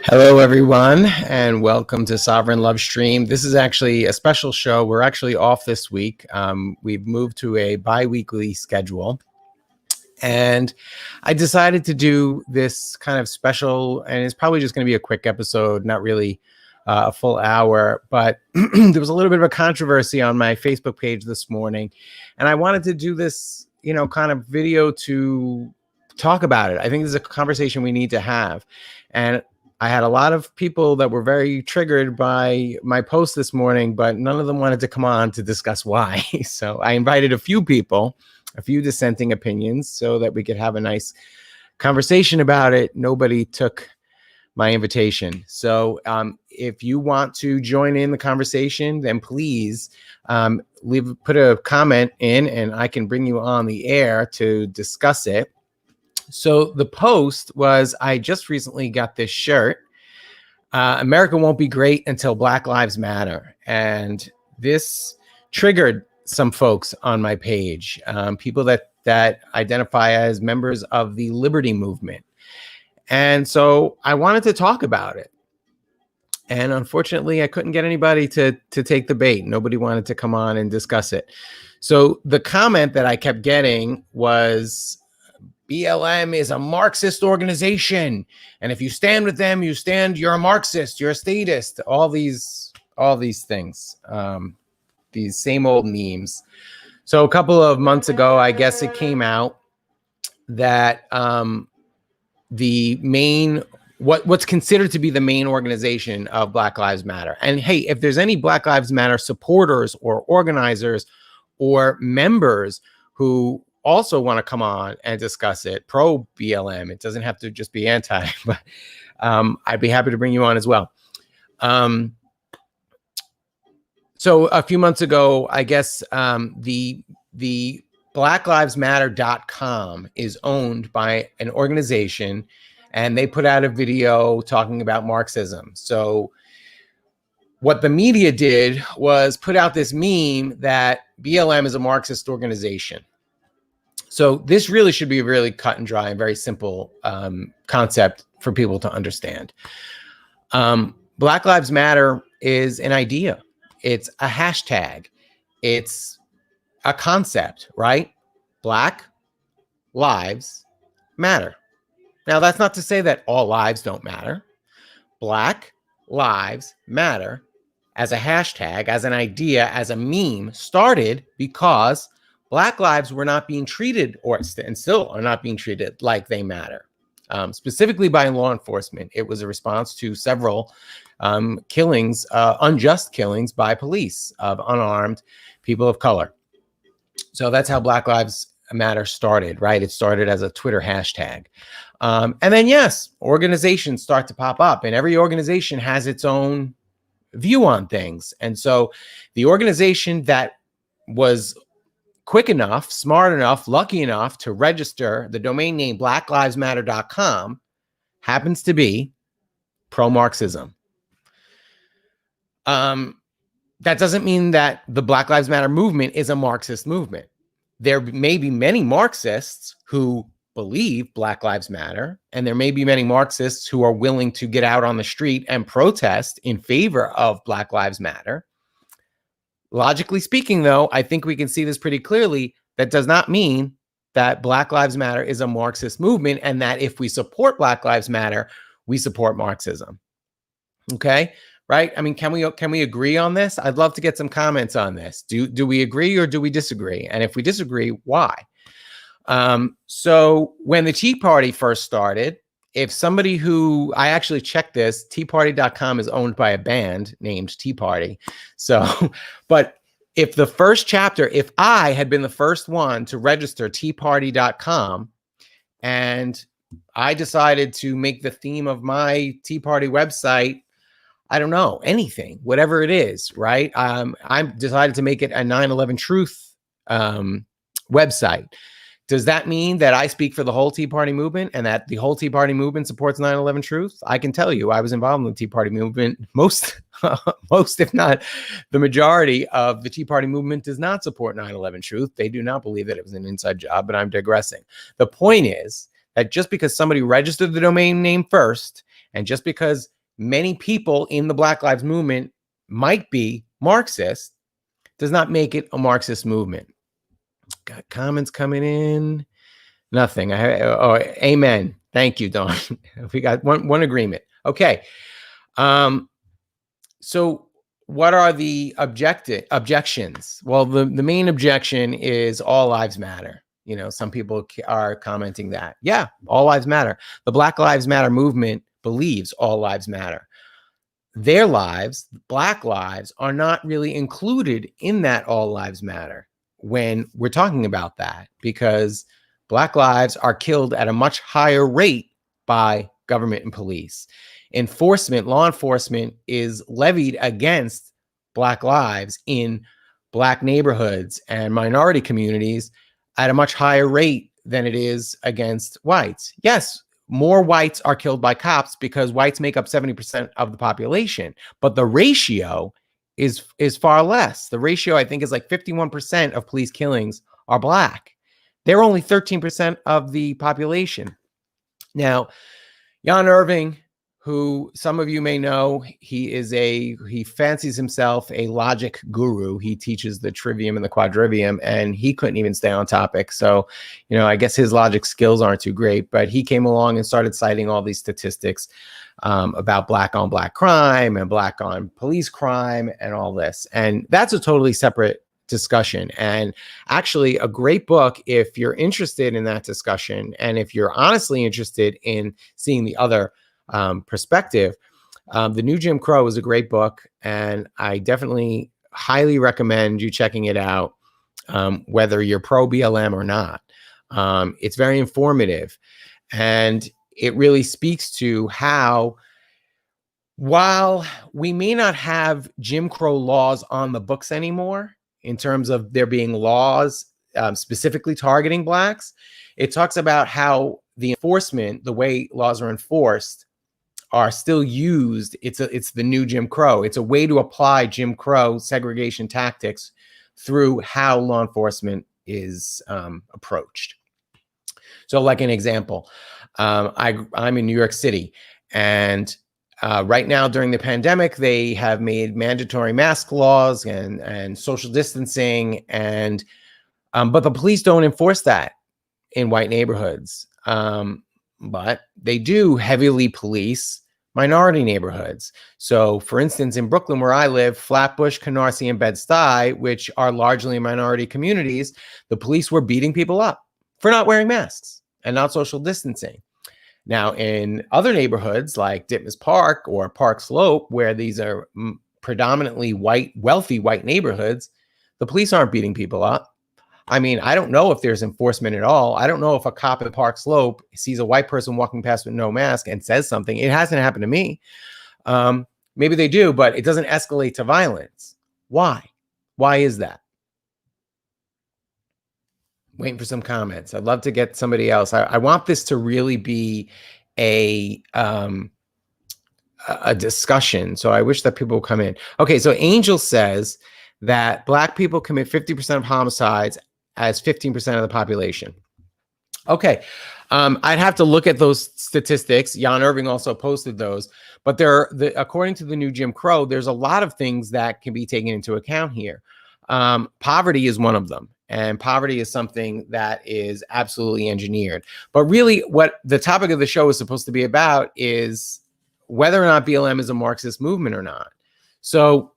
Hello, everyone, and welcome to Sovereign Lovestream. This is actually a special show. We're actually off this week. We've moved to a bi-weekly schedule, and I decided to do this kind of special, and it's probably just going to be a quick episode, not really a full hour, but there was a little bit of a controversy on my Facebook page this morning, and I wanted to do this, kind of video to talk about it. I think this is a conversation we need to have, and I had a lot of people that were very triggered by my post this morning, but none of them wanted to come on to discuss why. So I invited a few people, a few dissenting opinions, so that we could have a nice conversation about it. Nobody took my invitation. So if you want to join in the conversation, then please put a comment in and I can bring you on the air to discuss it. So the post was, I just recently got this shirt, America won't be great until Black Lives Matter. And this triggered some folks on my page, people that identify as members of the liberty movement. And so I wanted to talk about it. And unfortunately, I couldn't get anybody to take the bait. Nobody wanted to come on and discuss it. So the comment that I kept getting was, BLM is a Marxist organization, and if you stand with them, you're a Marxist, you're a statist, all these things, these same old memes. So a couple of months ago, I guess it came out that the main, what's considered to be the main organization of Black Lives Matter. And hey, if there's any Black Lives Matter supporters or organizers or members who also want to come on and discuss it, pro BLM, it doesn't have to just be anti, but I'd be happy to bring you on as well. So a few months ago, I guess the blacklivesmatter.com is owned by an organization, and they put out a video talking about Marxism. So what the media did was put out this meme that BLM is a Marxist organization. So this really should be a really cut and dry and very simple concept for people to understand. Black Lives Matter is an idea. It's a hashtag. It's a concept, right? Black lives matter. Now, that's not to say that all lives don't matter. Black lives matter as a hashtag, as an idea, as a meme started because Black lives were not being treated, and still are not being treated, like they matter, specifically by law enforcement. It was a response to several killings, unjust killings by police of unarmed people of color. So that's how Black Lives Matter started, right? It started as a Twitter hashtag. And then, yes, organizations start to pop up, and every organization has its own view on things. And so the organization that was quick enough, smart enough, lucky enough to register the domain name blacklivesmatter.com happens to be pro-Marxism. That doesn't mean that the Black Lives Matter movement is a Marxist movement. There may be many Marxists who believe Black Lives Matter, and there may be many Marxists who are willing to get out on the street and protest in favor of Black Lives Matter. Logically speaking, though, I think we can see this pretty clearly. That does not mean that Black Lives Matter is a Marxist movement, and that if we support Black Lives Matter, we support Marxism. Okay, right? I mean, can we agree on this? I'd love to get some comments on this. Do we agree or do we disagree? And if we disagree, why? So when the Tea Party first started, if somebody who, I actually checked this, teaparty.com is owned by a band named Tea Party. So, but if the first chapter, if I had been the first one to register teaparty.com and I decided to make the theme of my Tea Party website, I don't know, anything, whatever it is, right? I decided to make it a 9/11 Truth website. Does that mean that I speak for the whole Tea Party movement and that the whole Tea Party movement supports 9/11 Truth? I can tell you I was involved in the Tea Party movement. Most, if not the majority of the Tea Party movement does not support 9/11 Truth. They do not believe that it was an inside job, but I'm digressing. The point is that just because somebody registered the domain name first, and just because many people in the Black Lives Movement might be Marxist does not make it a Marxist movement. Got comments coming in. Nothing. Amen. Thank you, Dawn. We got one agreement. Okay. So what are the objections? Well, the main objection is all lives matter. Some people are commenting that. Yeah, all lives matter. The Black Lives Matter movement believes all lives matter. Their lives, Black lives, are not really included in that all lives matter when we're talking about that, because Black lives are killed at a much higher rate by government and police. Law enforcement is levied against Black lives in Black neighborhoods and minority communities at a much higher rate than it is against whites. Yes, more whites are killed by cops because whites make up 70% of the population, but the ratio is far less. The ratio, I think, is like 51% of police killings are Black. They're only 13% of the population. Now, Jan Irving, who some of you may know, he fancies himself a logic guru. He teaches the trivium and the quadrivium, and he couldn't even stay on topic. So, I guess his logic skills aren't too great, but he came along and started citing all these statistics about Black on Black crime and Black on police crime and all this. And that's a totally separate discussion, and actually a great book if you're interested in that discussion, and if you're honestly interested in seeing the other perspective. The New Jim Crow is a great book, and I definitely highly recommend you checking it out, whether you're pro BLM or not. It's very informative, and it really speaks to how, while we may not have Jim Crow laws on the books anymore, in terms of there being laws specifically targeting Blacks, it talks about how the enforcement, the way laws are enforced, are still used. It's the new Jim Crow. It's a way to apply Jim Crow segregation tactics through how law enforcement is approached. So, like an example, I'm in New York City, and right now during the pandemic, they have made mandatory mask laws and social distancing, and but the police don't enforce that in white neighborhoods. But they do heavily police minority neighborhoods. So, for instance, in Brooklyn, where I live, Flatbush, Canarsie, and Bed-Stuy, which are largely minority communities, the police were beating people up for not wearing masks and not social distancing. Now, in other neighborhoods like Ditmas Park or Park Slope, where these are predominantly white, wealthy white neighborhoods, the police aren't beating people up. I mean, I don't know if there's enforcement at all. I don't know if a cop at Park Slope sees a white person walking past with no mask and says something. It hasn't happened to me. Maybe they do, but it doesn't escalate to violence. Why? Why is that? Waiting for some comments. I'd love to get somebody else. I want this to really be a discussion. So I wish that people would come in. Okay, so Angel says that Black people commit 50% of homicides as 15% of the population. Okay, I'd have to look at those statistics. Jan Irving also posted those, but according to the new Jim Crow, there's a lot of things that can be taken into account here. Poverty is one of them, and poverty is something that is absolutely engineered. But really, what the topic of the show is supposed to be about is whether or not BLM is a Marxist movement or not. So,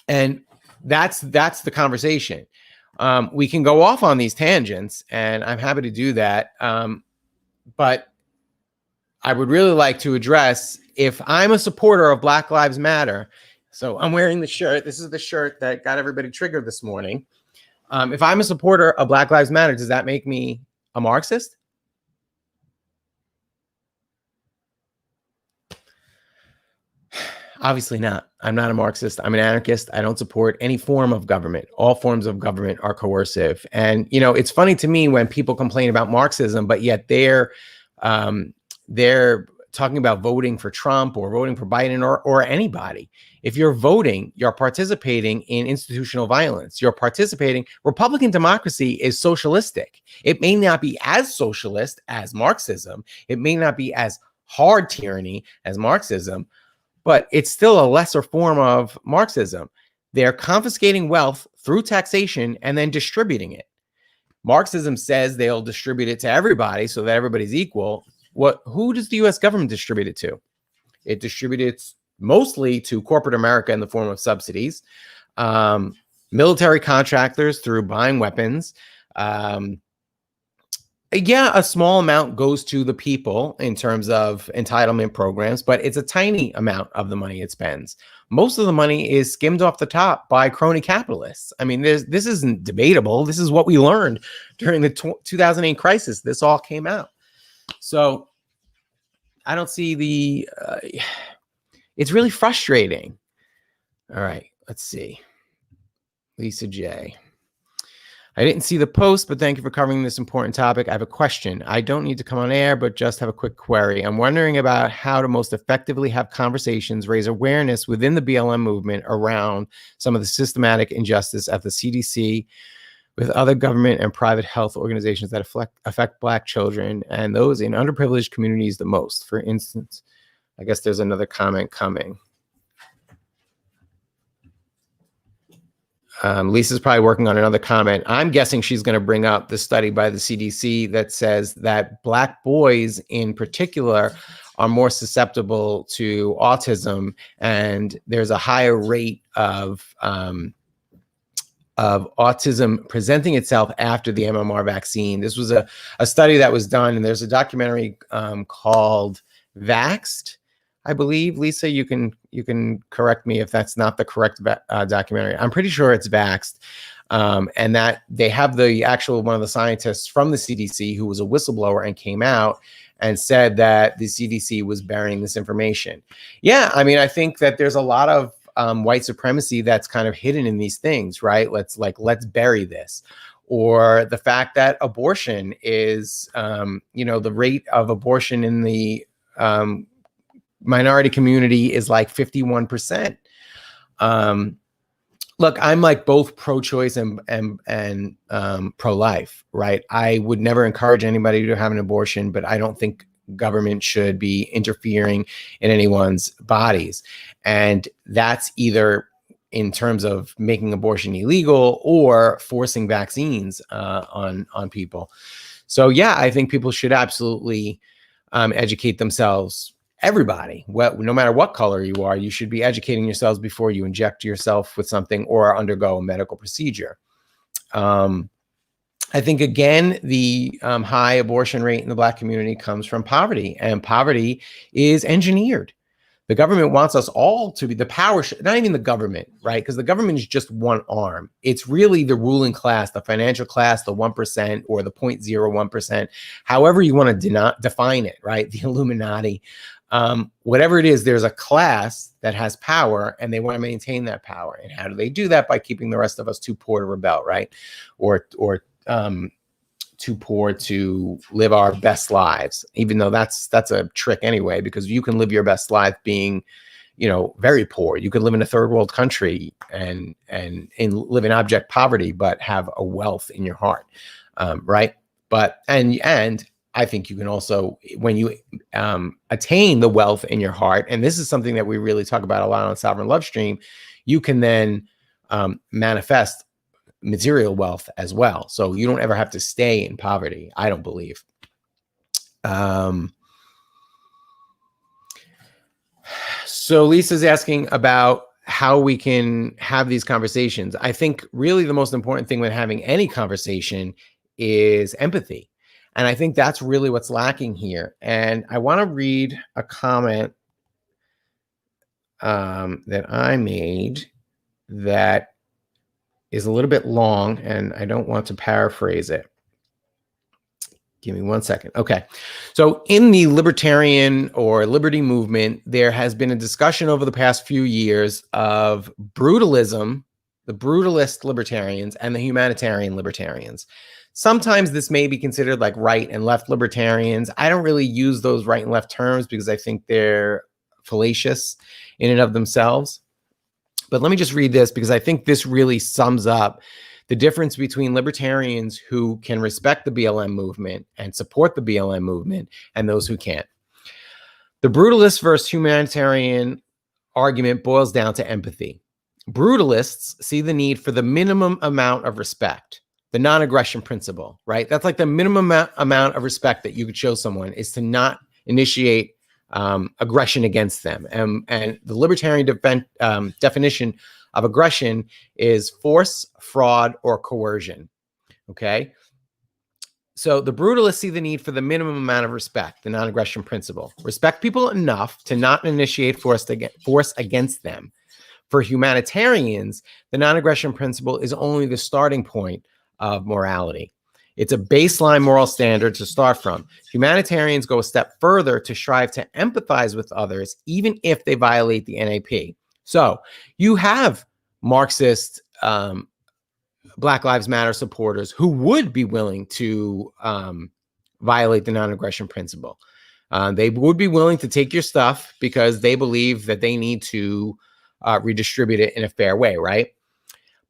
and that's the conversation. We can go off on these tangents, and I'm happy to do that. But I would really like to address, if I'm a supporter of Black Lives Matter, so I'm wearing the shirt. This is the shirt that got everybody triggered this morning. If I'm a supporter of Black Lives Matter, does that make me a Marxist? Obviously not. I'm not a Marxist. I'm an anarchist. I don't support any form of government. All forms of government are coercive. And, it's funny to me when people complain about Marxism, but yet they're talking about voting for Trump or voting for Biden or anybody. If you're voting, you're participating in institutional violence. Republican democracy is socialistic. It may not be as socialist as Marxism. It may not be as hard tyranny as Marxism, but it's still a lesser form of Marxism. They're confiscating wealth through taxation and then distributing it. Marxism says they'll distribute it to everybody so that everybody's equal. Who does the US government distribute it to? It distributes mostly to corporate America in the form of subsidies, military contractors through buying weapons. Yeah, a small amount goes to the people in terms of entitlement programs, but it's a tiny amount of the money it spends. Most of the money is skimmed off the top by crony capitalists. I mean, this isn't debatable. This is what we learned during the 2008 crisis. This all came out. So I don't see the... it's really frustrating. All right, let's see. Lisa J. I didn't see the post, but thank you for covering this important topic. I have a question. I don't need to come on air, but just have a quick query. I'm wondering about how to most effectively have conversations, raise awareness within the BLM movement around some of the systematic injustice at the CDC with other government and private health organizations that affect Black children and those in underprivileged communities the most. For instance, I guess there's another comment coming. Lisa's probably working on another comment. I'm guessing she's going to bring up the study by the CDC that says that Black boys in particular are more susceptible to autism, and there's a higher rate of autism presenting itself after the MMR vaccine. This was a study that was done, and there's a documentary called Vaxxed, I believe. Lisa, you can correct me if that's not the correct documentary. I'm pretty sure it's Vaxxed, and that they have the actual one of the scientists from the CDC who was a whistleblower and came out and said that the CDC was burying this information. Yeah, I mean, I think that there's a lot of white supremacy that's kind of hidden in these things, right? Let's bury this. Or the fact that abortion is, the rate of abortion in the minority community is like 51%. Look, I'm like both pro-choice and pro-life, right? I would never encourage anybody to have an abortion, but I don't think government should be interfering in anyone's bodies. And that's either in terms of making abortion illegal or forcing vaccines on people. So yeah, I think people should absolutely educate themselves. Everybody, well, no matter what color you are, you should be educating yourselves before you inject yourself with something or undergo a medical procedure. I think, again, the high abortion rate in the Black community comes from poverty, and poverty is engineered. The government wants us all to be the power, not even the government, right? Because the government is just one arm. It's really the ruling class, the financial class, the 1% or the 0.01%, however you want to define it, right? The Illuminati. Whatever it is, there's a class that has power and they want to maintain that power. And how do they do that? By keeping the rest of us too poor to rebel, right? Or too poor to live our best lives, even though that's a trick anyway, because you can live your best life being, very poor. You could live in a third world country and live in abject poverty, but have a wealth in your heart, right? But and I think you can also, when you attain the wealth in your heart, and this is something that we really talk about a lot on Sovereign Lovestream, you can then manifest material wealth as well. So you don't ever have to stay in poverty, I don't believe. So Lisa's asking about how we can have these conversations. I think really the most important thing when having any conversation is empathy. And I think that's really what's lacking here. And I want to read a comment that I made that is a little bit long, and I don't want to paraphrase it. Give me 1 second. Okay. So in the libertarian or liberty movement, there has been a discussion over the past few years of brutalism, the brutalist libertarians, and the humanitarian libertarians. Sometimes this may be considered like right and left libertarians. I don't really use those right and left terms because I think they're fallacious in and of themselves. But let me just read this because I think this really sums up the difference between libertarians who can respect the BLM movement and support the BLM movement and those who can't. The brutalist versus humanitarian argument boils down to empathy. Brutalists see the need for the minimum amount of respect, the non-aggression principle, right? That's like the minimum amount of respect that you could show someone is to not initiate aggression against them. And the libertarian definition of aggression is force, fraud, or coercion, okay? So the brutalists see the need for the minimum amount of respect, the non-aggression principle. Respect people enough to not initiate force against them. For humanitarians, the non-aggression principle is only the starting point of morality. It's a baseline moral standard to start from. Humanitarians go a step further to strive to empathize with others, even if they violate the NAP. So you have Marxist Black Lives Matter supporters who would be willing to violate the non-aggression principle. They would be willing to take your stuff because they believe that they need to redistribute it in a fair way, right?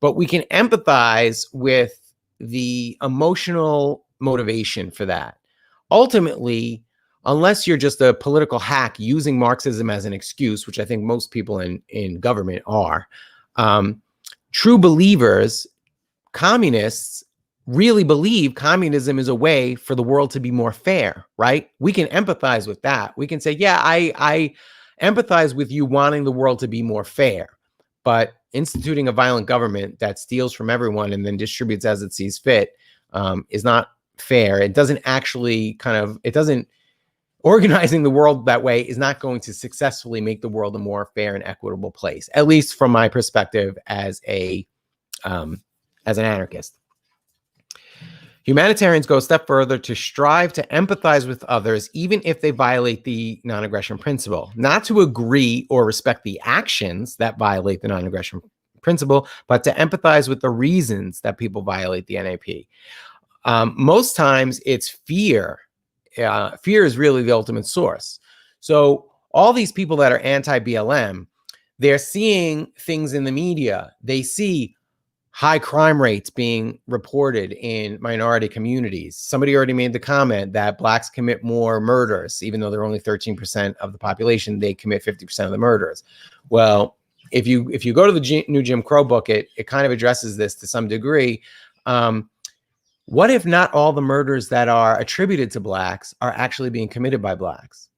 But we can empathize with the emotional motivation for that. Ultimately, unless you're just a political hack using Marxism as an excuse, which I think most people in government are, true believers, communists, really believe communism is a way for the world to be more fair, right? We can empathize with that. We can say, yeah, I empathize with you wanting the world to be more fair, but instituting a violent government that steals from everyone and then distributes as it sees fit is not fair. It doesn't actually organizing the world that way is not going to successfully make the world a more fair and equitable place, at least from my perspective as an anarchist. Humanitarians go a step further to strive to empathize with others, even if they violate the non-aggression principle, not to agree or respect the actions that violate the non-aggression principle, but to empathize with the reasons that people violate the NAP. Most times it's fear. Fear is really the ultimate source. So all these people that are anti-BLM, they're seeing things in the media. They see high crime rates being reported in minority communities. Somebody already made the comment that Blacks commit more murders, even though they're only 13% of the population, they commit 50% of the murders. Well, if you go to the new Jim Crow book, it kind of addresses this to some degree. What if not all the murders that are attributed to Blacks are actually being committed by Blacks?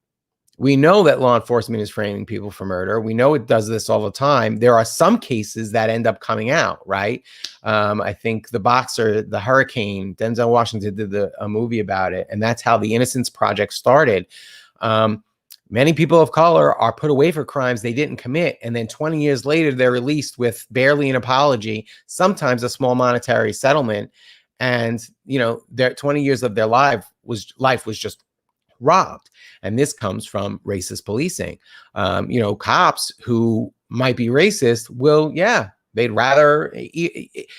We know that law enforcement is framing people for murder. We know it does this all the time. There are some cases that end up coming out, right? I think the boxer, the Hurricane, Denzel Washington did a movie about it, and that's how the Innocence Project started. Many people of color are put away for crimes they didn't commit, and then 20 years later, they're released with barely an apology, sometimes a small monetary settlement, and their 20 years of their life was just robbed. And this comes from racist policing. Cops who might be racist will, they'd rather,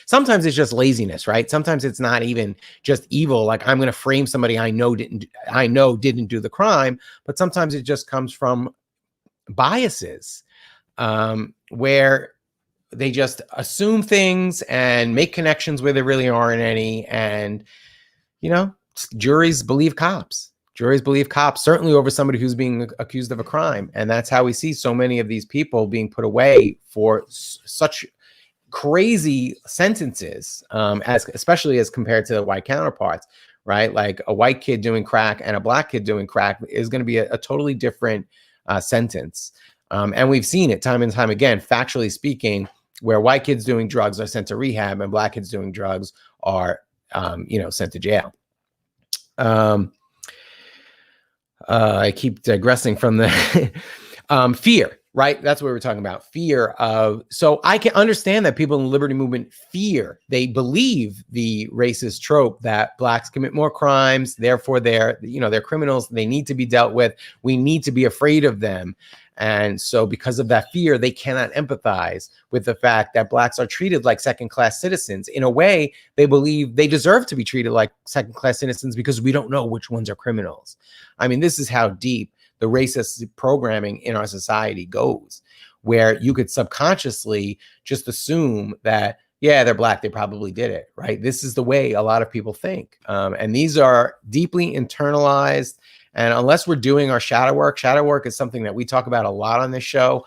sometimes it's just laziness, right? Sometimes it's not even just evil. Like, I'm going to frame somebody I know didn't do the crime, but sometimes it just comes from biases, where they just assume things and make connections where there really aren't any. And, juries believe cops. Juries believe cops, certainly over somebody who's being accused of a crime. And that's how we see so many of these people being put away for such crazy sentences, especially as compared to the white counterparts, right? Like a white kid doing crack and a Black kid doing crack is going to be a totally different sentence. And we've seen it time and time again, factually speaking, where white kids doing drugs are sent to rehab and Black kids doing drugs are, sent to jail. I keep digressing from the fear, right? That's what we're talking about. Fear of, so I can understand that people in the liberty movement fear. They believe the racist trope that Blacks commit more crimes, therefore they're criminals. They need to be dealt with. We need to be afraid of them. And so because of that fear, they cannot empathize with the fact that Blacks are treated like second-class citizens. In a way, they believe they deserve to be treated like second-class citizens because we don't know which ones are criminals. I mean, this is how deep the racist programming in our society goes, where you could subconsciously just assume that, yeah, they're Black, they probably did it, right? This is the way a lot of people think. And these are deeply internalized. And unless we're doing our shadow work is something that we talk about a lot on this show.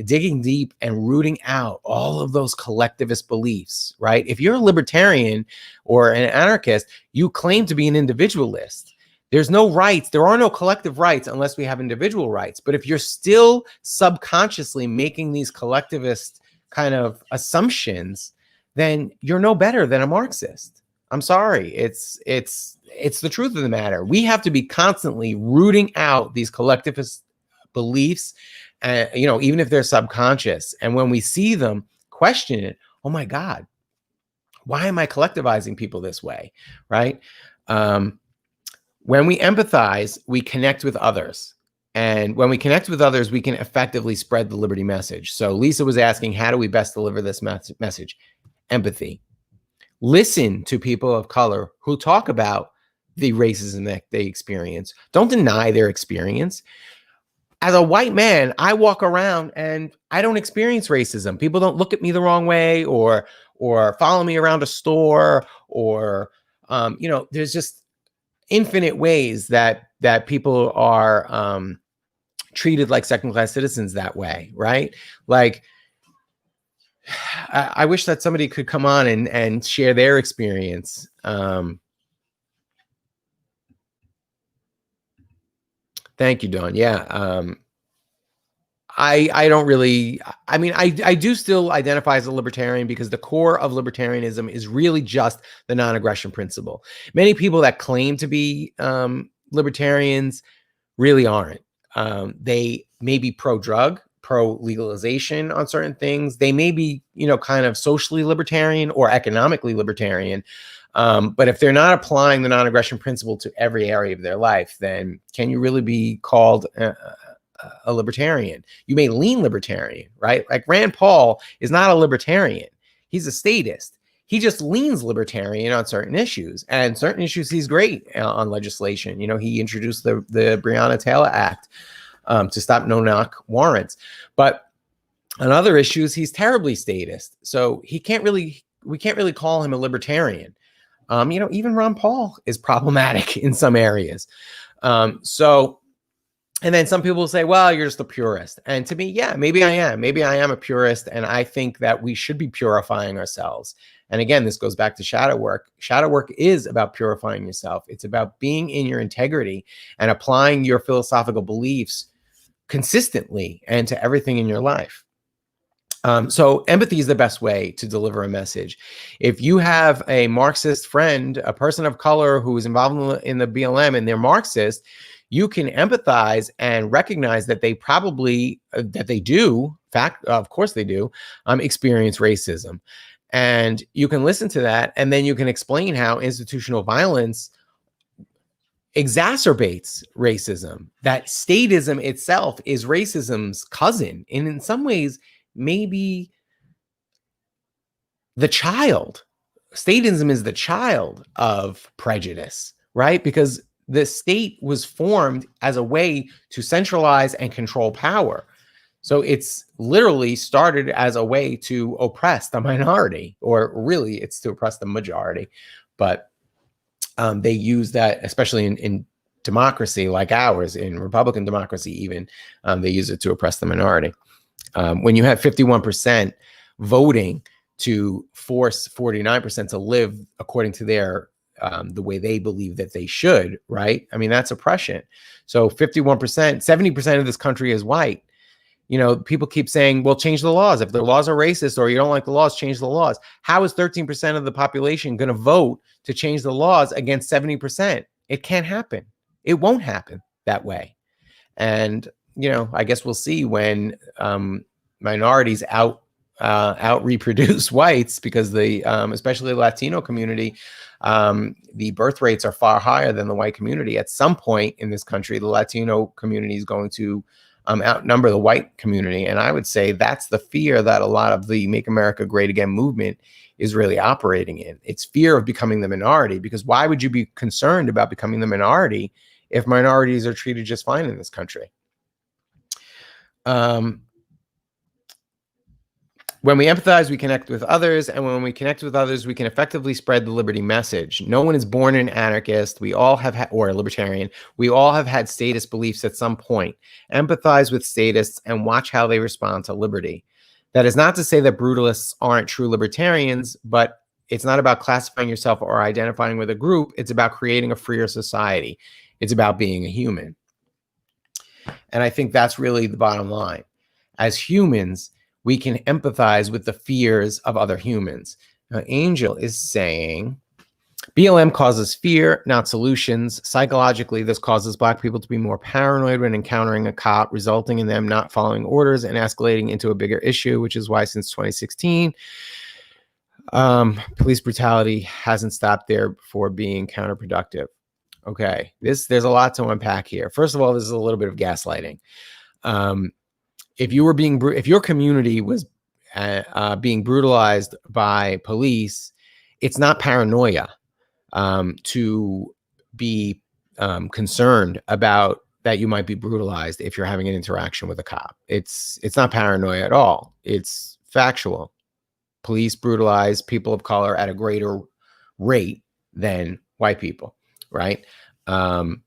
digging deep and rooting out all of those collectivist beliefs, right? If you're a libertarian or an anarchist, you claim to be an individualist. There's no rights. There are no collective rights unless we have individual rights. But if you're still subconsciously making these collectivist kind of assumptions, then you're no better than a Marxist. I'm sorry. It's the truth of the matter. We have to be constantly rooting out these collectivist beliefs, even if they're subconscious. And when we see them, question it. Oh my God, why am I collectivizing people this way? Right? When we empathize, we connect with others. And when we connect with others, we can effectively spread the liberty message. So Lisa was asking, how do we best deliver this message? Empathy. Listen to people of color who talk about the racism that they experience. Don't deny their experience. As a white man, I walk around and I don't experience racism. People don't look at me the wrong way or follow me around a store or, there's just infinite ways that people are treated like second-class citizens that way, right? Like, I wish that somebody could come on and share their experience. Thank you, Dawn. Yeah. I don't really, I do still identify as a libertarian because the core of libertarianism is really just the non-aggression principle. Many people that claim to be libertarians really aren't. They may be pro-drug, pro-legalization on certain things. They may be, kind of socially libertarian or economically libertarian. But if they're not applying the non-aggression principle to every area of their life, then can you really be called a libertarian? You may lean libertarian, right? Like Rand Paul is not a libertarian. He's a statist. He just leans libertarian on certain issues, and certain issues he's great on legislation. He introduced the Breonna Taylor Act to stop no-knock warrants, but on other issues, he's terribly statist. So we can't really call him a libertarian. Even Ron Paul is problematic in some areas. And then some people will say, well, you're just a purist. And to me, yeah, maybe I am. Maybe I am a purist. And I think that we should be purifying ourselves. And again, this goes back to shadow work. Shadow work is about purifying yourself. It's about being in your integrity and applying your philosophical beliefs consistently and to everything in your life. So empathy is the best way to deliver a message. If you have a Marxist friend, a person of color who is involved in the BLM and they're Marxist, you can empathize and recognize that they probably, of course they do, experience racism. And you can listen to that, and then you can explain how institutional violence exacerbates racism, that statism itself is racism's cousin, and in some ways, maybe the child. Statism is the child of prejudice, right? Because the state was formed as a way to centralize and control power. So it's literally started as a way to oppress the minority, or really it's to oppress the majority. But they use that, especially in democracy like ours, in Republican democracy even, they use it to oppress the minority. When you have 51% voting to force 49% to live according to their the way they believe that they should, right? I mean, that's oppression. So 51%, 70% of this country is white. People keep saying, well, change the laws. If the laws are racist or you don't like the laws, change the laws. How is 13% of the population going to vote to change the laws against 70%? It can't happen. It won't happen that way. And, I guess we'll see when minorities out reproduce whites, because especially the Latino community, the birth rates are far higher than the white community. At some point in this country, the Latino community is going to outnumber the white community. And I would say that's the fear that a lot of the Make America Great Again movement is really operating in. It's fear of becoming the minority, because why would you be concerned about becoming the minority if minorities are treated just fine in this country? When we empathize, we connect with others. And when we connect with others, we can effectively spread the liberty message. No one is born an anarchist. We all have or a libertarian. We all have had statist beliefs at some point. Empathize with statists and watch how they respond to liberty. That is not to say that brutalists aren't true libertarians, but it's not about classifying yourself or identifying with a group. It's about creating a freer society. It's about being a human. And I think that's really the bottom line. As humans, we can empathize with the fears of other humans. Now, Angel is saying, BLM causes fear, not solutions. Psychologically, this causes Black people to be more paranoid when encountering a cop, resulting in them not following orders and escalating into a bigger issue, which is why since 2016, police brutality hasn't stopped there before being counterproductive. Okay, there's a lot to unpack here. First of all, this is a little bit of gaslighting. If your community was being brutalized by police, it's not paranoia to be concerned about that you might be brutalized if you're having an interaction with a cop. It's not paranoia at all. It's factual. Police brutalize people of color at a greater rate than white people, right? But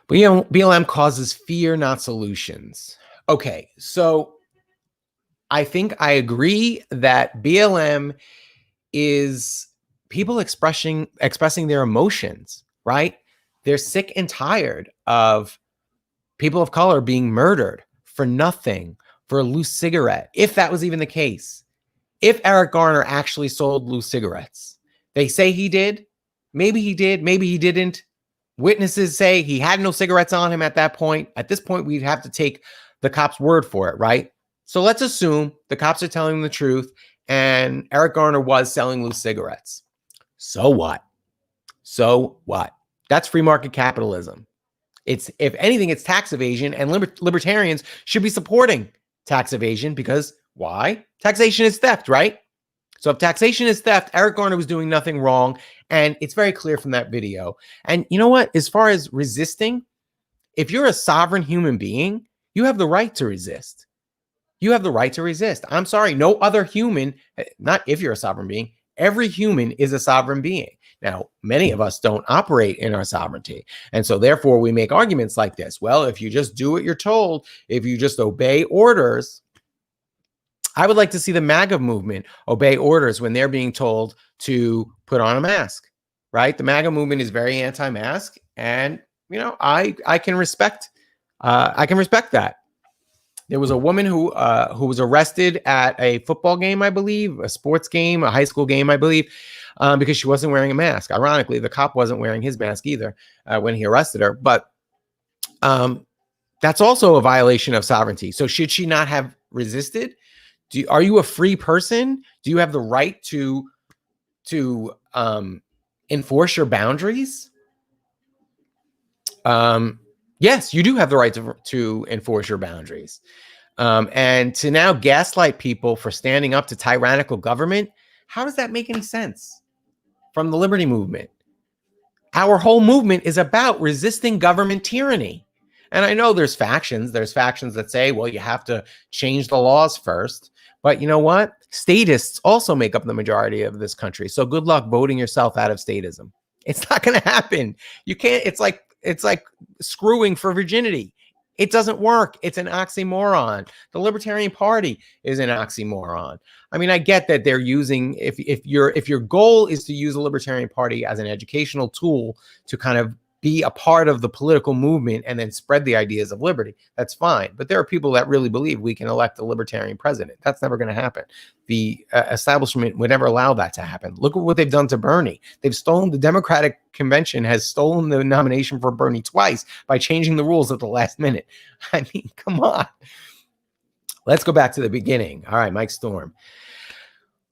BLM causes fear, not solutions. Okay, so I think I agree that BLM is people expressing their emotions, right? They're sick and tired of people of color being murdered for nothing, for a loose cigarette, if that was even the case. If Eric Garner actually sold loose cigarettes, they say he did. Maybe he did, maybe he didn't. Witnesses say he had no cigarettes on him at that point. At this point, we'd have to take the cop's word for it, right? So let's assume the cops are telling the truth and Eric Garner was selling loose cigarettes. So what? So what? That's free market capitalism. It's, if anything, it's tax evasion, and libertarians should be supporting tax evasion because why? Taxation is theft, right? So if taxation is theft, Eric Garner was doing nothing wrong. And it's very clear from that video. And you know what? As far as resisting, if you're a sovereign human being, you have the right to resist. You have the right to resist. I'm sorry, no other human, not if you're a sovereign being, every human is a sovereign being. Now, many of us don't operate in our sovereignty. And so therefore we make arguments like this. Well, if you just do what you're told, if you just obey orders, I would like to see the MAGA movement obey orders when they're being told to put on a mask, right? The MAGA movement is very anti-mask, and you know, I can respect that. There was a woman who was arrested at a football game, I believe, a sports game, a high school game, I believe, because she wasn't wearing a mask. Ironically, the cop wasn't wearing his mask either when he arrested her. But that's also a violation of sovereignty. So should she not have resisted? Are you a free person? Do you have the right to enforce your boundaries? Yes, you do have the right to enforce your boundaries. And to now gaslight people for standing up to tyrannical government, how does that make any sense? From the liberty movement, our whole movement is about resisting government tyranny. And I know there's factions that say, well, you have to change the laws first. But you know what? Statists also make up the majority of this country. So good luck voting yourself out of statism. It's not going to happen. You can't. It's like screwing for virginity. It doesn't work. It's an oxymoron. The Libertarian Party is an oxymoron. I mean, I get that they're using, if your goal is to use the Libertarian Party as an educational tool to kind of be a part of the political movement and then spread the ideas of liberty, that's fine. But there are people that really believe we can elect a libertarian president. That's never going to happen. The establishment would never allow that to happen. Look at what they've done to Bernie. They've stolen, the Democratic Convention has stolen the nomination for Bernie twice by changing the rules at the last minute. I mean, come on. Let's go back to the beginning. All right, Mike Storm.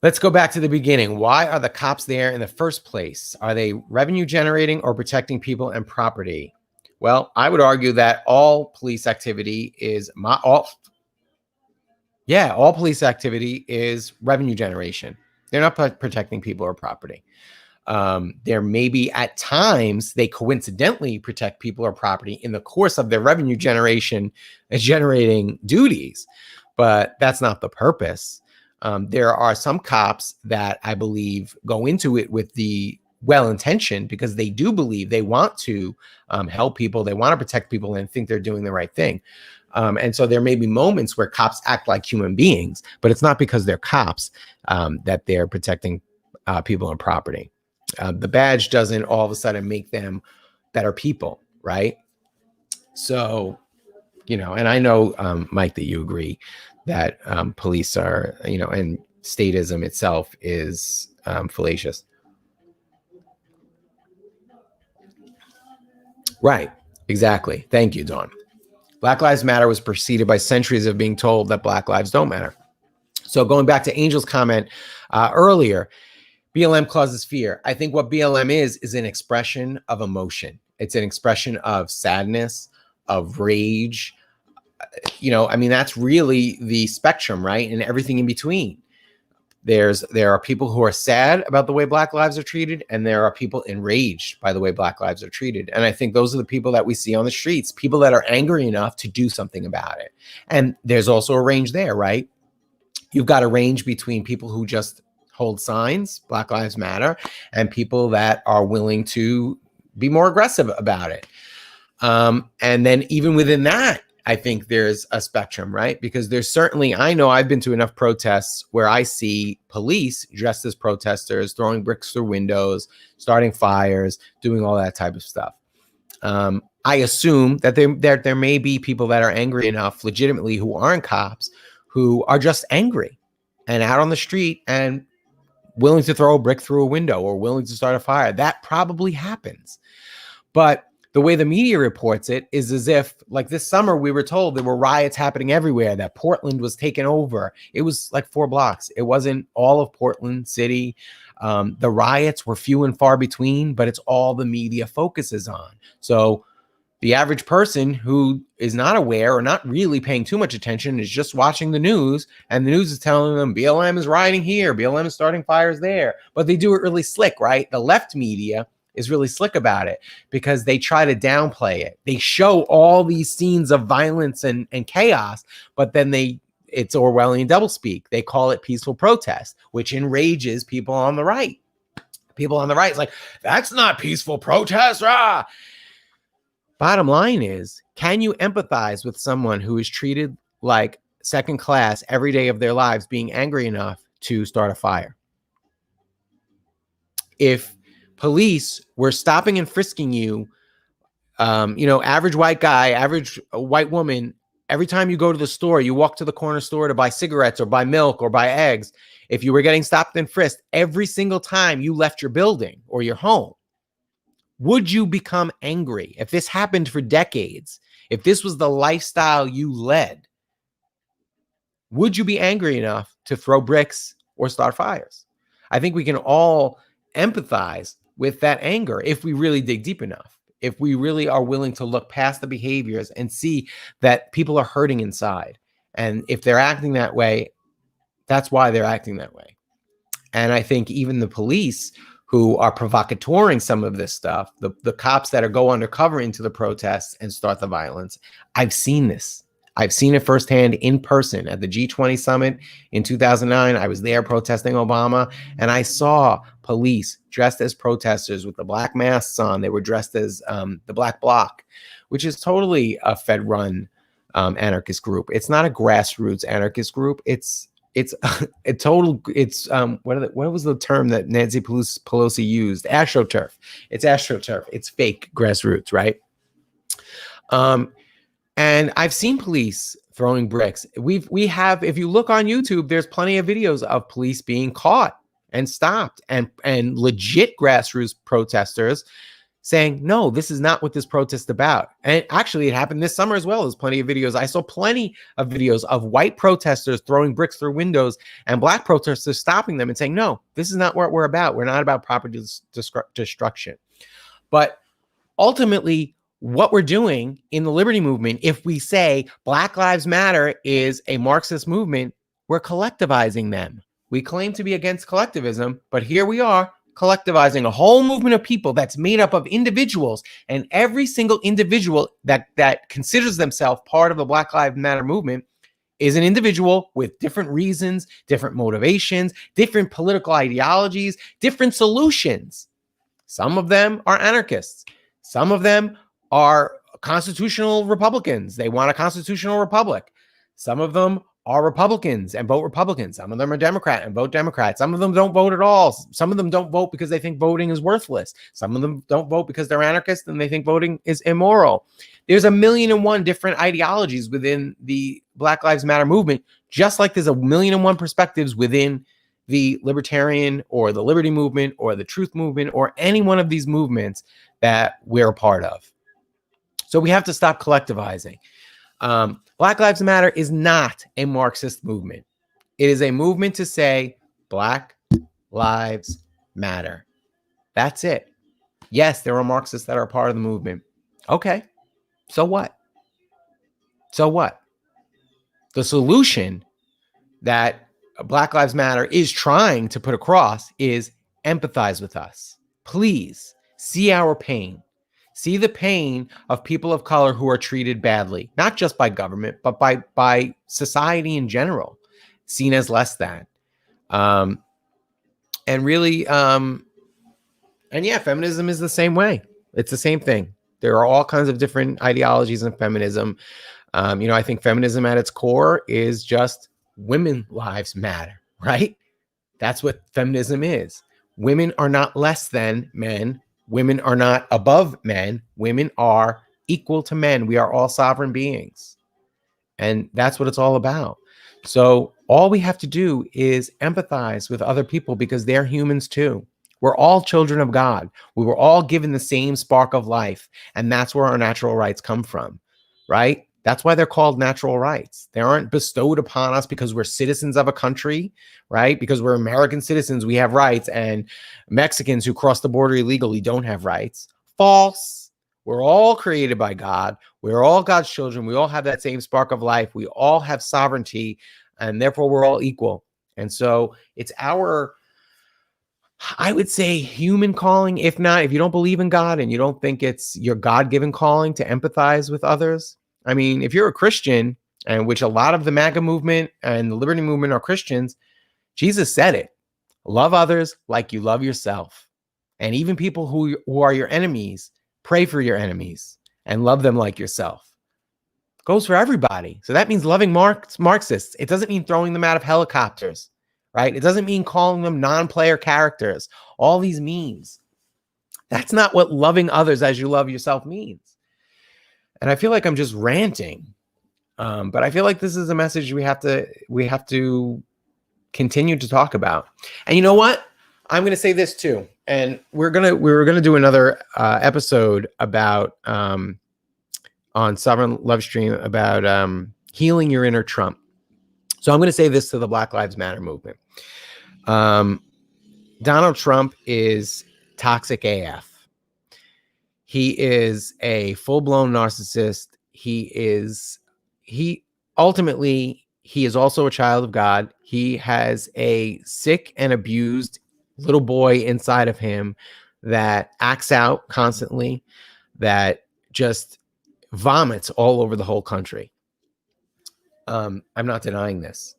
Let's go back to the beginning. Why are the cops there in the first place? Are they revenue generating or protecting people and property? Well, I would argue that all police activity is all police activity is revenue generation. They're not protecting people or property. There may be at times they coincidentally protect people or property in the course of their revenue generating duties. but that's not the purpose. There are some cops that I believe go into it with the well-intentioned, because they do believe they want to help people, they want to protect people, and think they're doing the right thing. And so there may be moments where cops act like human beings, but it's not because they're cops that they're protecting people and property. The badge doesn't all of a sudden make them better people, right? So, and I know, Mike, that you agree that police are, and statism itself is fallacious. Right. Exactly. Thank you, Dawn. Black Lives Matter was preceded by centuries of being told that Black lives don't matter. So going back to Angel's comment earlier, BLM causes fear. I think what BLM is an expression of emotion. It's an expression of sadness, of rage. That's really the spectrum, right? And everything in between. There are people who are sad about the way Black lives are treated, and there are people enraged by the way Black lives are treated. And I think those are the people that we see on the streets, people that are angry enough to do something about it. And there's also a range there, right? You've got a range between people who just hold signs, Black Lives Matter, and people that are willing to be more aggressive about it. And then even within that, I think there's a spectrum, right? Because there's certainly, I know I've been to enough protests where I see police dressed as protesters, throwing bricks through windows, starting fires, doing all that type of stuff. I assume that there may be people that are angry enough legitimately who aren't cops, who are just angry and out on the street and willing to throw a brick through a window or willing to start a fire. That probably happens. But the way the media reports it is as if, like this summer, we were told there were riots happening everywhere, that Portland was taken over. It was like 4 blocks. It wasn't all of Portland City. The riots were few and far between, but it's all the media focuses on. So the average person who is not aware or not really paying too much attention is just watching the news, and the news is telling them BLM is rioting here, BLM is starting fires there. But they do it really slick, right? The left media is really slick about it because they try to downplay it. They show all these scenes of violence and chaos, but then it's Orwellian doublespeak. They call it peaceful protest, which enrages people on the right. People on the right is like, that's not peaceful protest, rah! Bottom line is, can you empathize with someone who is treated like second class every day of their lives, being angry enough to start a fire? If police were stopping and frisking you, average white guy, average white woman, every time you go to the store, you walk to the corner store to buy cigarettes or buy milk or buy eggs, if you were getting stopped and frisked every single time you left your building or your home, would you become angry? If this happened for decades, if this was the lifestyle you led, would you be angry enough to throw bricks or start fires? I think we can all empathize with that anger if we really dig deep enough, if we really are willing to look past the behaviors and see that people are hurting inside. And if they're acting that way, that's why they're acting that way. And I think even the police who are provocatoring some of this stuff, the cops that go undercover into the protests and start the violence, I've seen this. I've seen it firsthand in person at the G20 summit in 2009. I was there protesting Obama, and I saw police dressed as protesters with the black masks on. They were dressed as the Black Bloc, which is totally a Fed-run anarchist group. It's not a grassroots anarchist group. It's a total. It's what was the term that Nancy Pelosi used? AstroTurf. It's AstroTurf. It's fake grassroots, right? And I've seen police throwing bricks. We have, if you look on YouTube, there's plenty of videos of police being caught and stopped, and legit grassroots protesters saying, no, this is not what this protest is about. And actually, it happened this summer as well. There's plenty of videos. I saw plenty of videos of white protesters throwing bricks through windows and black protesters stopping them and saying, no, this is not what we're about. We're not about property destruction. But ultimately, what we're doing in the liberty movement, if we say Black Lives Matter is a Marxist movement, we're collectivizing them. We claim to be against collectivism, but here we are collectivizing a whole movement of people that's made up of individuals, and every single individual that considers themselves part of the Black Lives Matter movement is an individual with different reasons, different motivations, different political ideologies, different solutions. Some of them are anarchists. Some of them are constitutional Republicans. They want a constitutional republic. Some of them are Republicans and vote Republican. Some of them are Democrat and vote Democrat. Some of them don't vote at all. Some of them don't vote because they think voting is worthless. Some of them don't vote because they're anarchists and they think voting is immoral. There's 1,000,001 different ideologies within the Black Lives Matter movement, just like there's 1,000,001 perspectives within the libertarian or the liberty movement or the truth movement or any one of these movements that we're a part of. So we have to stop collectivizing. Black Lives Matter is not a Marxist movement. It is a movement to say Black Lives Matter. That's it. Yes, there are Marxists that are part of the movement. Okay, so what? So what? The solution that Black Lives Matter is trying to put across is empathize with us. Please see our pain. See the pain of people of color who are treated badly, not just by government, but by society in general, seen as less than. And really, and yeah, feminism is the same way. It's the same thing. There are all kinds of different ideologies in feminism. I think feminism at its core is just women lives matter, right? That's what feminism is. Women are not less than men. Women are not above men. Women are equal to men. We are all sovereign beings. And that's what it's all about. So all we have to do is empathize with other people because they're humans too. We're all children of God. We were all given the same spark of life. And that's where our natural rights come from, right? That's why they're called natural rights. They aren't bestowed upon us because we're citizens of a country, right? Because we're American citizens, we have rights, and Mexicans who cross the border illegally don't have rights. False. We're all created by God. We're all God's children. We all have that same spark of life. We all have sovereignty, and therefore we're all equal. And so it's our, I would say, human calling. If not, if you don't believe in God and you don't think it's your God-given calling to empathize with others, I mean, if you're a Christian, and which a lot of the MAGA movement and the liberty movement are Christians, Jesus said it. Love others like you love yourself. And even people who are your enemies, pray for your enemies and love them like yourself. Goes for everybody. So that means loving Marxists. It doesn't mean throwing them out of helicopters, right? It doesn't mean calling them non-player characters. All these means. That's not what loving others as you love yourself means. And I feel like I'm just ranting, but I feel like this is a message we have to continue to talk about. And you know what? I'm going to say this too. And we were gonna do another episode about on Sovereign Lovestream about healing your inner Trump. So I'm going to say this to the Black Lives Matter movement. Donald Trump is toxic AF. He is a full-blown narcissist. He ultimately is also a child of God. He has a sick and abused little boy inside of him that acts out constantly, that just vomits all over the whole country. I'm not denying this.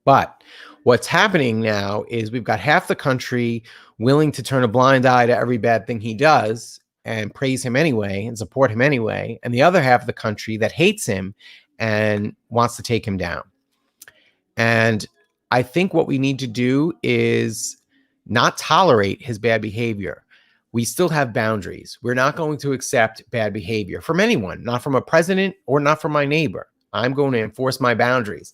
But what's happening now is we've got half the country willing to turn a blind eye to every bad thing he does and praise him anyway and support him anyway, and the other half of the country that hates him and wants to take him down. And I think what we need to do is not tolerate his bad behavior. We still have boundaries. We're not going to accept bad behavior from anyone, not from a president or not from my neighbor. I'm going to enforce my boundaries.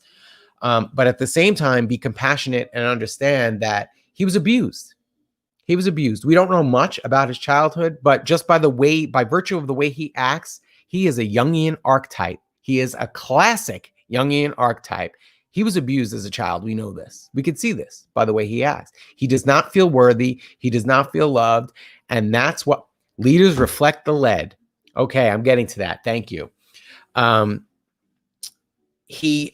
But at the same time, be compassionate and understand that he was abused. He was abused. We don't know much about his childhood, but just by virtue of the way he acts, he is a Jungian archetype. He is a classic Jungian archetype. He was abused as a child. We know this. We could see this by the way he acts. He does not feel worthy. He does not feel loved. And that's what leaders reflect the lead. Okay, I'm getting to that. Thank you. He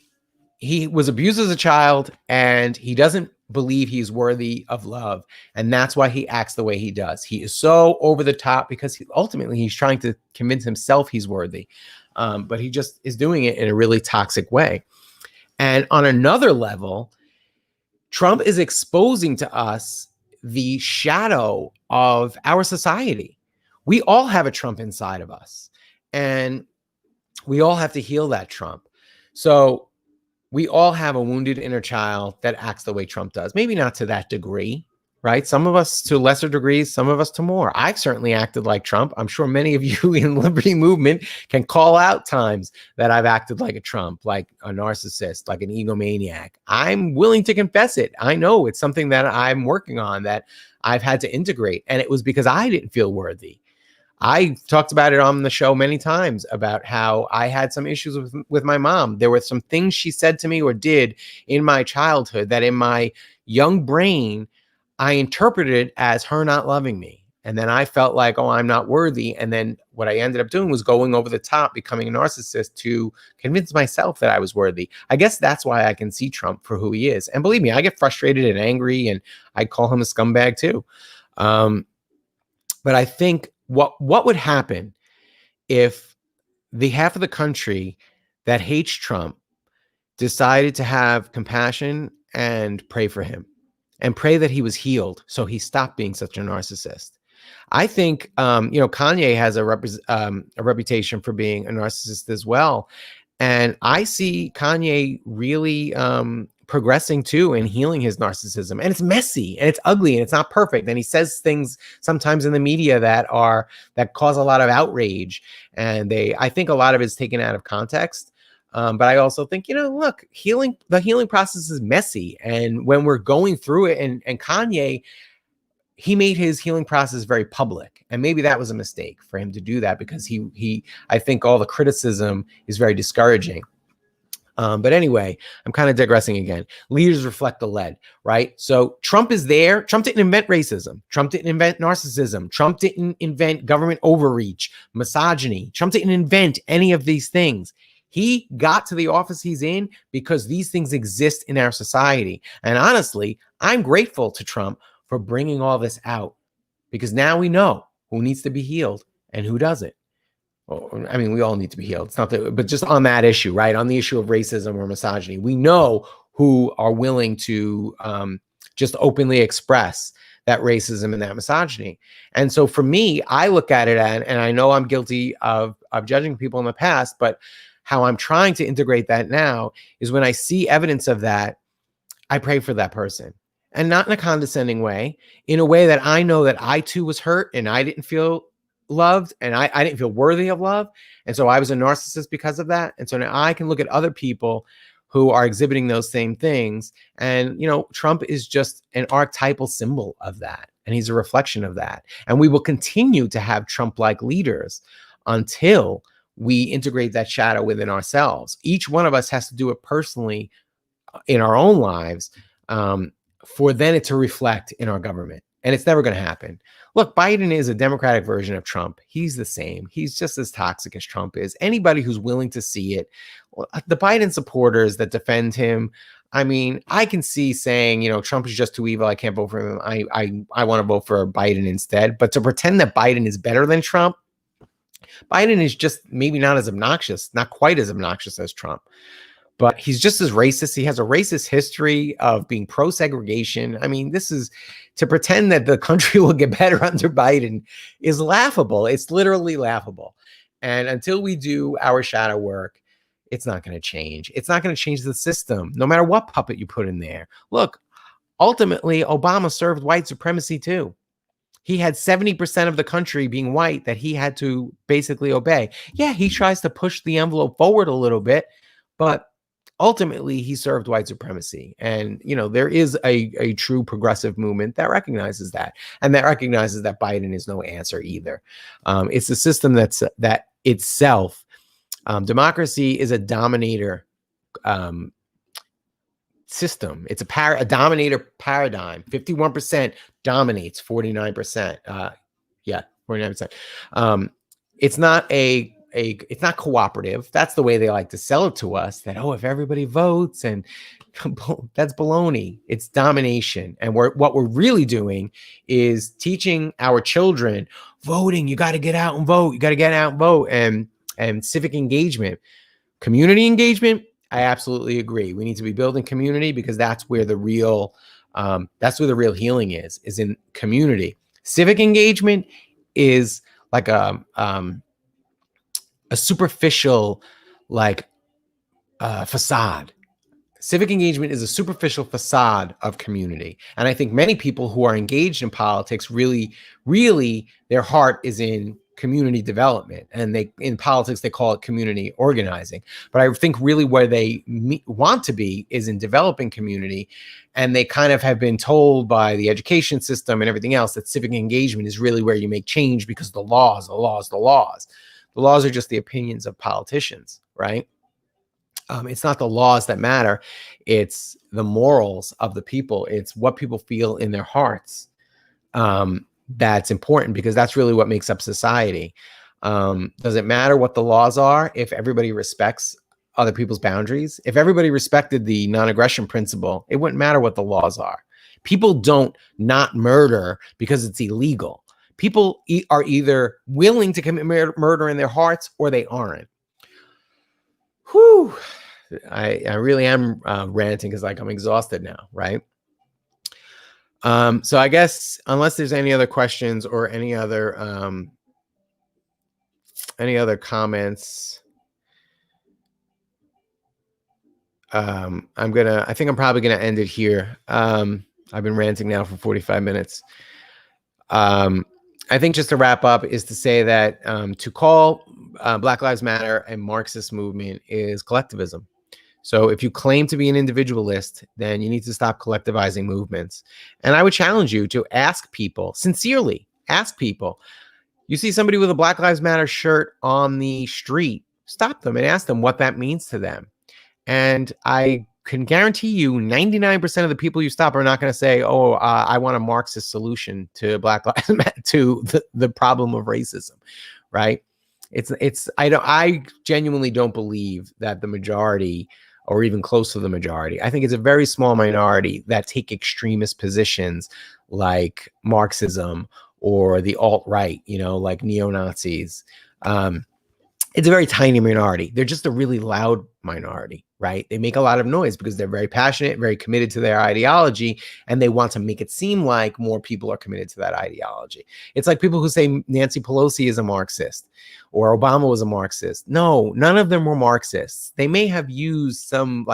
was abused as a child, and he doesn't believe he's worthy of love. And that's why he acts the way he does. He is so over the top because ultimately he's trying to convince himself he's worthy. But he just is doing it in a really toxic way. And on another level, Trump is exposing to us the shadow of our society. We all have a Trump inside of us, and we all have to heal that Trump. So we all have a wounded inner child that acts the way Trump does. Maybe not to that degree, right? Some of us to lesser degrees, some of us to more. I've certainly acted like Trump. I'm sure many of you in the liberty movement can call out times that I've acted like a Trump, like a narcissist, like an egomaniac. I'm willing to confess it. I know it's something that I'm working on, that I've had to integrate. And it was because I didn't feel worthy. I talked about it on the show many times about how I had some issues with my mom. There were some things she said to me or did in my childhood that in my young brain, I interpreted as her not loving me. And then I felt like, oh, I'm not worthy. And then what I ended up doing was going over the top, becoming a narcissist to convince myself that I was worthy. I guess that's why I can see Trump for who he is. And believe me, I get frustrated and angry, and I call him a scumbag too. But I think what would happen if the half of the country that hates Trump decided to have compassion and pray for him and pray that he was healed so he stopped being such a narcissist? I think, Kanye has a reputation for being a narcissist as well. And I see Kanye really progressing too and healing his narcissism. And it's messy and it's ugly and it's not perfect. And he says things sometimes in the media that cause a lot of outrage. And I think a lot of it's taken out of context. But I also think, look, the healing process is messy. And when we're going through it, and Kanye, he made his healing process very public. And maybe that was a mistake for him to do that, because I think all the criticism is very discouraging. But anyway, I'm kind of digressing again. Leaders reflect the lead, right? So Trump is there. Trump didn't invent racism. Trump didn't invent narcissism. Trump didn't invent government overreach, misogyny. Trump didn't invent any of these things. He got to the office he's in because these things exist in our society. And honestly, I'm grateful to Trump for bringing all this out, because now we know who needs to be healed and who doesn't. Well, I mean, we all need to be healed. It's not that, but just on that issue, right? On the issue of racism or misogyny, we know who are willing to just openly express that racism and that misogyny. And so for me, I look at it and I know I'm guilty of judging people in the past, but how I'm trying to integrate that now is when I see evidence of that, I pray for that person. And not in a condescending way, in a way that I know that I too was hurt and I didn't feel loved and I didn't feel worthy of love. And so I was a narcissist because of that. And so now I can look at other people who are exhibiting those same things. And, Trump is just an archetypal symbol of that. And he's a reflection of that. And we will continue to have Trump-like leaders until we integrate that shadow within ourselves. Each one of us has to do it personally in our own lives, for then it to reflect in our government. And it's never going to happen. Look, Biden is a Democratic version of Trump. He's the same. He's just as toxic as Trump is. Anybody who's willing to see it, the Biden supporters that defend him, I mean, I can see saying, Trump is just too evil. I can't vote for him. I want to vote for Biden instead. But to pretend that Biden is better than Trump, Biden is just maybe not as obnoxious, not quite as obnoxious as Trump. But he's just as racist. He has a racist history of being pro-segregation. I mean, this is to pretend that the country will get better under Biden is laughable. It's literally laughable. And until we do our shadow work, it's not going to change. It's not going to change the system, no matter what puppet you put in there. Look, ultimately, Obama served white supremacy too. He had 70% of the country being white that he had to basically obey. Yeah, he tries to push the envelope forward a little bit, but ultimately, he served white supremacy. And, there is a true progressive movement that recognizes that, and that recognizes that Biden is no answer either. It's a system that itself, democracy is a dominator system. It's a dominator paradigm. 51% dominates 49%. 49%. It's not it's not cooperative. That's the way they like to sell it to us, that, if everybody votes, and that's baloney. It's domination. And what we're really doing is teaching our children voting. You got to get out and vote. You got to get out and vote, and civic engagement, community engagement. I absolutely agree. We need to be building community because that's where the real healing is in community. Civic engagement is like a superficial facade. Civic engagement is a superficial facade of community. And I think many people who are engaged in politics really, their heart is in community development. And in politics, they call it community organizing. But I think really where they want to be is in developing community. And they kind of have been told by the education system and everything else that civic engagement is really where you make change because the laws are just the opinions of politicians, right? It's not the laws that matter. It's the morals of the people. It's what people feel in their hearts. That's important because that's really what makes up society. Does it matter what the laws are if everybody respects other people's boundaries? If everybody respected the non-aggression principle, it wouldn't matter what the laws are. People don't not murder because it's illegal. People are either willing to commit murder in their hearts or they aren't. Whew. I really am ranting because I'm exhausted now, right? So I guess unless there's any other questions or any other comments, I think I'm probably gonna end it here. I've been ranting now for 45 minutes. I think just to wrap up is to say that to call Black Lives Matter a Marxist movement is collectivism. So if you claim to be an individualist, then you need to stop collectivizing movements. And I would challenge you to ask people, sincerely, ask people. You see somebody with a Black Lives Matter shirt on the street, stop them and ask them what that means to them. And I can guarantee you 99% of the people you stop are not going to say, oh, I want a Marxist solution to Black Lives Matter, to the problem of racism, right? I genuinely don't believe that the majority or even close to the majority. I think it's a very small minority that take extremist positions like Marxism or the alt-right, like neo-Nazis. It's a very tiny minority. They're just a really loud minority, right? They make a lot of noise because they're very passionate, very committed to their ideology, and they want to make it seem like more people are committed to that ideology. It's like people who say Nancy Pelosi is a Marxist or Obama was a Marxist. No, none of them were Marxists. They may have used some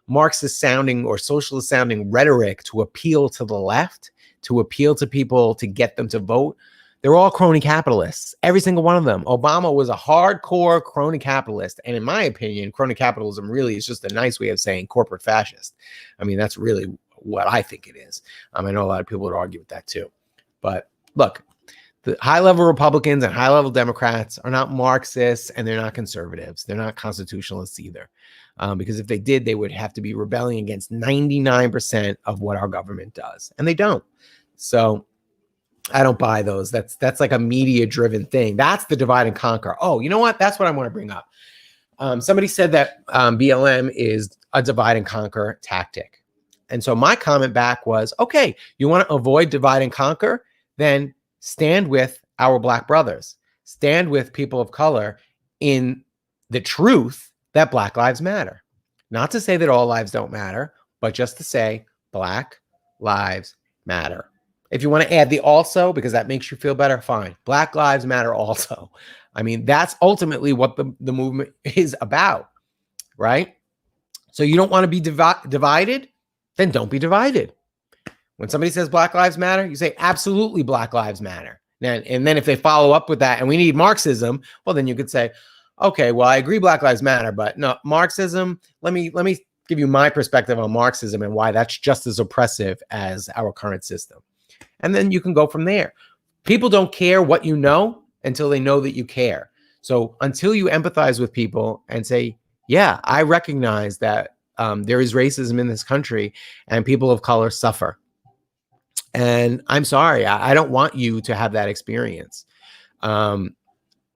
Marxist sounding or socialist sounding rhetoric to appeal to the left, to appeal to people, to get them to vote. They're all crony capitalists, every single one of them. Obama was a hardcore crony capitalist. And in my opinion, crony capitalism really is just a nice way of saying corporate fascist. I mean, that's really what I think it is. I know a lot of people would argue with that too. But look, the high-level Republicans and high-level Democrats are not Marxists and they're not conservatives. They're not constitutionalists either. Because if they did, they would have to be rebelling against 99% of what our government does. And they don't. So I don't buy those. That's like a media-driven thing. That's the divide and conquer. Oh, you know what? That's what I want to bring up. Somebody said that BLM is a divide and conquer tactic. And so my comment back was, okay, you want to avoid divide and conquer? Then stand with our Black brothers. Stand with people of color in the truth that Black lives matter. Not to say that all lives don't matter, but just to say Black lives matter. If you want to add the also, because that makes you feel better, fine. Black lives matter also. I mean, that's ultimately what the movement is about, right? So you don't want to be divided? Then don't be divided. When somebody says Black lives matter, you say absolutely Black lives matter. And then if they follow up with that and we need Marxism, well, then you could say, okay, well, I agree Black lives matter, but no, Marxism, let me give you my perspective on Marxism and why that's just as oppressive as our current system. And then you can go from there. People don't care what you know until they know that you care. So until you empathize with people and say, yeah, I recognize that there is racism in this country and people of color suffer. And I'm sorry, I don't want you to have that experience. And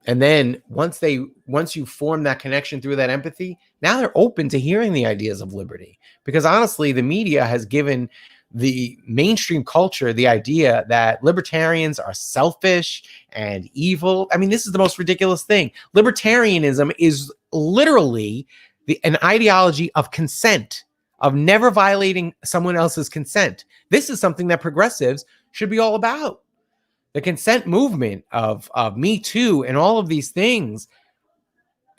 then once you form that connection through that empathy, now they're open to hearing the ideas of liberty. Because honestly, the media has given the mainstream culture the idea that libertarians are selfish and evil. I mean, this is the most ridiculous thing. Libertarianism is literally an ideology of consent, of never violating someone else's consent. This is something that progressives should be all about. The consent movement of Me Too and all of these things.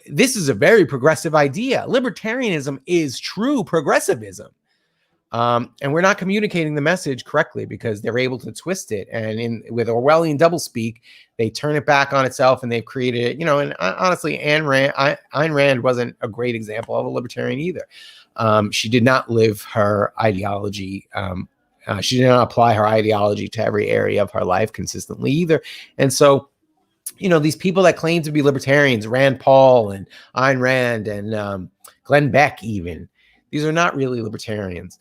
This is a very progressive idea. Libertarianism is true progressivism. And we're not communicating the message correctly because they're able to twist it. And with Orwellian doublespeak, they turn it back on itself, and they've created, and honestly, Ayn Rand wasn't a great example of a libertarian either. She did not live her ideology. She did not apply her ideology to every area of her life consistently either. And so, these people that claim to be libertarians, Rand Paul and Ayn Rand and Glenn Beck even, these are not really libertarians.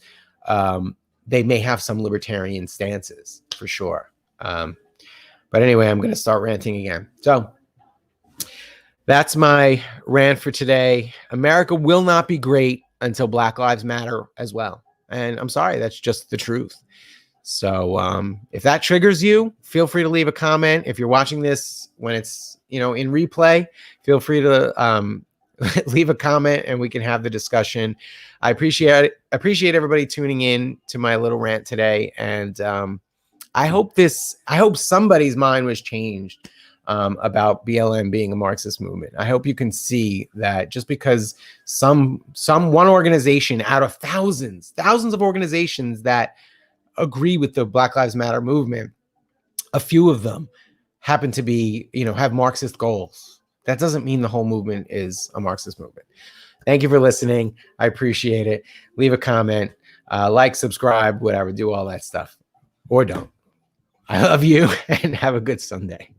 They may have some libertarian stances for sure. But anyway, I'm going to start ranting again. So that's my rant for today. America will not be great until Black Lives Matter as well. And I'm sorry, that's just the truth. So if that triggers you, feel free to leave a comment. If you're watching this when it's, in replay, feel free to leave a comment and we can have the discussion. I appreciate everybody tuning in to my little rant today. And I hope somebody's mind was changed about BLM being a Marxist movement. I hope you can see that just because some one organization out of thousands of organizations that agree with the Black Lives Matter movement, a few of them happen to be, have Marxist goals. That doesn't mean the whole movement is a Marxist movement. Thank you for listening. I appreciate it. Leave a comment, like, subscribe, whatever, do all that stuff, or don't. I love you and have a good Sunday.